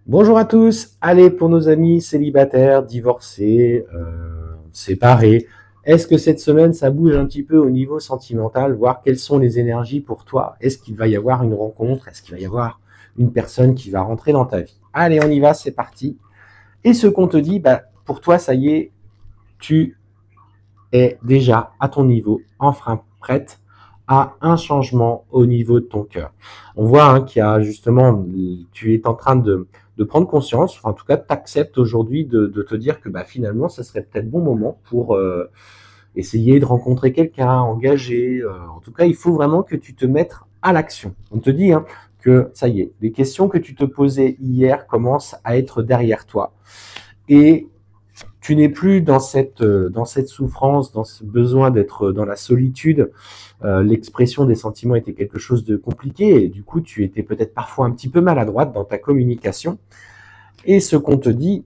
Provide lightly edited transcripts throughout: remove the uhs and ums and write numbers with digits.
Bonjour à tous. Allez, pour nos amis célibataires, divorcés, séparés, est-ce que cette semaine, ça bouge un petit peu au niveau sentimental, voir quelles sont les énergies pour toi? Est-ce qu'il va y avoir une rencontre? Est-ce qu'il va y avoir une personne qui va rentrer dans ta vie? Allez, on y va, c'est parti. Et ce qu'on te dit, bah, pour toi, ça y est, tu est déjà à ton niveau, enfin prête à un changement au niveau de ton cœur. On voit qu'il y a justement, tu es en train de prendre conscience, enfin, en tout cas, tu acceptes aujourd'hui de te dire que bah, finalement, ça serait peut-être bon moment pour essayer de rencontrer quelqu'un, engager. En tout cas, il faut vraiment que tu te mettes à l'action. On te dit que ça y est, les questions que tu te posais hier commencent à être derrière toi. Et tu n'es plus dans cette souffrance, dans ce besoin d'être dans la solitude. L'expression des sentiments était quelque chose de compliqué et du coup, tu étais peut-être parfois un petit peu maladroite dans ta communication. Et ce qu'on te dit,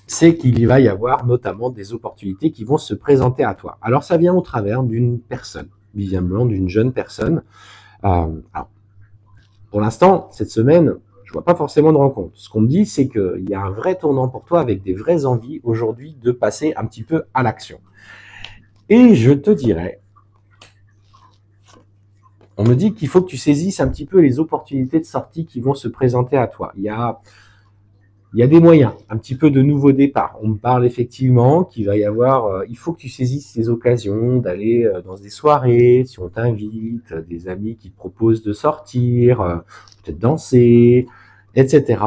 c'est qu'il va y avoir notamment des opportunités qui vont se présenter à toi. Alors, ça vient au travers d'une personne, visiblement d'une jeune personne. Alors, pour l'instant, cette semaine, je vois pas forcément de rencontre. Ce qu'on me dit, c'est qu'il y a un vrai tournant pour toi avec des vraies envies aujourd'hui de passer un petit peu à l'action. Et je te dirais, on me dit qu'il faut que tu saisisses un petit peu les opportunités de sortie qui vont se présenter à toi. Il y a des moyens, un petit peu de nouveau départ. On me parle effectivement qu'il va y avoir, il faut que tu saisisses ces occasions d'aller dans des soirées, si on t'invite, des amis qui te proposent de sortir, peut-être danser, etc.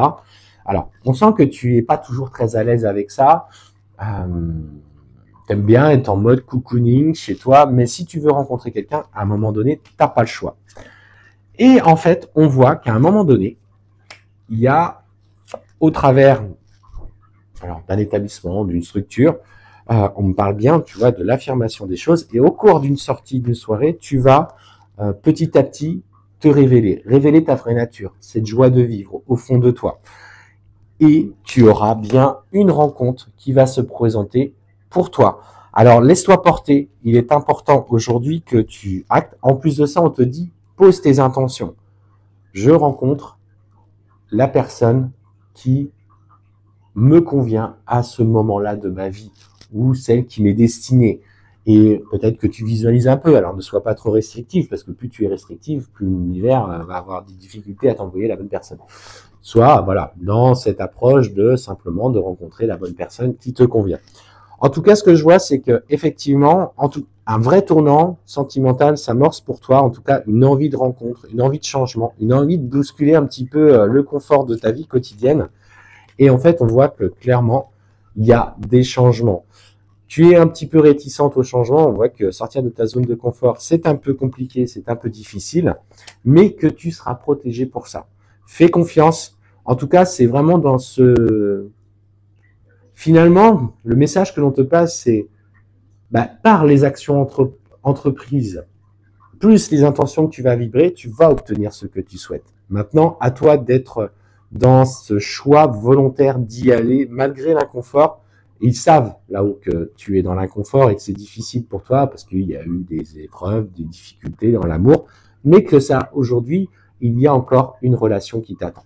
Alors, on sent que tu es pas toujours très à l'aise avec ça. T'aimes bien être en mode cocooning chez toi, mais si tu veux rencontrer quelqu'un, à un moment donné, t'as pas le choix. Et en fait, on voit qu'à un moment donné, il y a au travers d'un établissement, d'une structure, on me parle bien, tu vois, de l'affirmation des choses. Et au cours d'une sortie, d'une soirée, tu vas petit à petit te révéler ta vraie nature, cette joie de vivre au fond de toi. Et tu auras bien une rencontre qui va se présenter pour toi. Alors, laisse-toi porter. Il est important aujourd'hui que tu actes. En plus de ça, on te dit, pose tes intentions. Je rencontre la personne qui me convient à ce moment-là de ma vie ou celle qui m'est destinée. Et peut-être que tu visualises un peu. Alors, ne sois pas trop restrictif parce que plus tu es restrictif, plus l'univers va avoir des difficultés à t'envoyer la bonne personne. Soit, voilà, dans cette approche de simplement de rencontrer la bonne personne qui te convient. En tout cas, ce que je vois, c'est que effectivement, un vrai tournant sentimental s'amorce pour toi. En tout cas, une envie de rencontre, une envie de changement, une envie de bousculer un petit peu le confort de ta vie quotidienne. Et en fait, on voit que clairement, il y a des changements. Tu es un petit peu réticente au changement. On voit que sortir de ta zone de confort, c'est un peu compliqué, c'est un peu difficile, mais que tu seras protégé pour ça. Fais confiance. En tout cas, c'est vraiment dans ce... Finalement, le message que l'on te passe, c'est par les actions entreprises, plus les intentions que tu vas vibrer, tu vas obtenir ce que tu souhaites. Maintenant, à toi d'être dans ce choix volontaire d'y aller malgré l'inconfort. Ils savent là où que tu es dans l'inconfort et que c'est difficile pour toi parce qu'il y a eu des épreuves, des difficultés dans l'amour, mais que ça, aujourd'hui, il y a encore une relation qui t'attend.